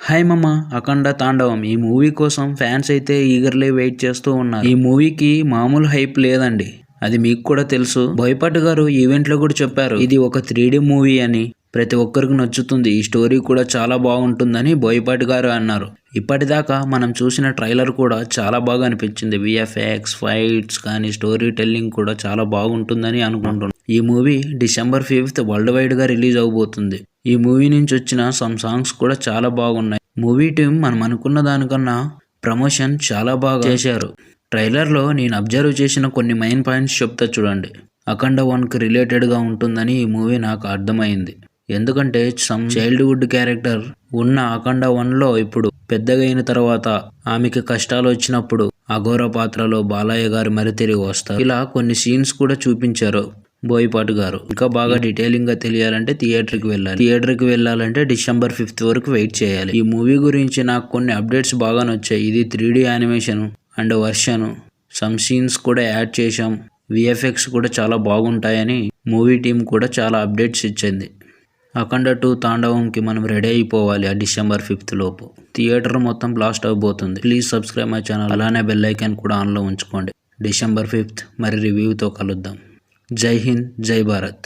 Hi మామ, అఖండ తాండవం ఈ మూవీ కోసం ఫ్యాన్స్ అయితే ఈగర్లీ వెయిట్ చేస్తూ ఉన్నారు. ఈ మూవీకి మామూలు హైప్ లేదండి, అది మీకు కూడా తెలుసు. బోయపాటి గారు ఈవెంట్ లో కూడా చెప్పారు, ఇది ఒక 3D మూవీ అని, ప్రతి ఒక్కరికి నచ్చుతుంది, ఈ స్టోరీ కూడా చాలా బాగుంటుందని బోయపాటి గారు అన్నారు. ఇప్పటిదాకా మనం చూసిన ట్రైలర్ కూడా చాలా బాగా అనిపించింది. విఎఫ్ఎక్స్, ఫైట్స్ కానీ స్టోరీ టెల్లింగ్ కూడా చాలా బాగుంటుందని అనుకుంటున్నాను. ఈ movie December 5th world wide గా రిలీజ్ అవబోతుంది. ఈ మూవీ నుంచి వచ్చిన సమ్ సాంగ్స్ కూడా చాలా బాగున్నాయి. మూవీ టీం మనం అనుకున్న దానికన్నా ప్రమోషన్ చాలా బాగా చేశారు. ట్రైలర్ లో నేను అబ్జర్వ్ చేసిన కొన్ని మెయిన్ పాయింట్స్ చెప్తా చూడండి. అఖండ 1కి రిలేటెడ్ గా ఉంటుందని ఈ మూవీ నాకు అర్థమైంది. ఎందుకంటే సమ్ చైల్డ్హుడ్ క్యారెక్టర్ ఉన్న అఖండ 1లో ఇప్పుడు పెద్దగా అయిన తర్వాత ఆమెకి కష్టాలు వచ్చినప్పుడు అఘోర పాత్రలో బాలయ్య గారు మరి తిరిగి వస్తారు. ఇలా కొన్ని సీన్స్ కూడా చూపించారు బోయపాటి గారు. ఇంకా బాగా డీటెయిలింగ్ గా తెలియాలంటే థియేటర్కి వెళ్ళాలంటే December 5th వరకు వెయిట్ చేయాలి. ఈ మూవీ గురించి నాకు కొన్ని అప్డేట్స్ బాగా నచ్చాయి. ఇది 3D animation end version, some scenes కూడా యాడ్ చేశాం, విఎఫ్ఎక్స్ కూడా చాలా బాగుంటాయని మూవీ టీం కూడా చాలా అప్డేట్స్ ఇచ్చింది. అఖండ 2 తాండవంకి మనం రెడీ అయిపోవాలి ఆ December 5th లోపు. థియేటర్ మొత్తం బ్లాస్ట్ అవబోతుంది. ప్లీజ్ సబ్స్క్రైబ్ మై ఛానల్, అలానే బెల్ ఐకాన్ కూడా ఆన్లో ఉంచుకోండి. December 5th మరి రివ్యూతో కలుద్దాం. జై హింద్, జై భారత్.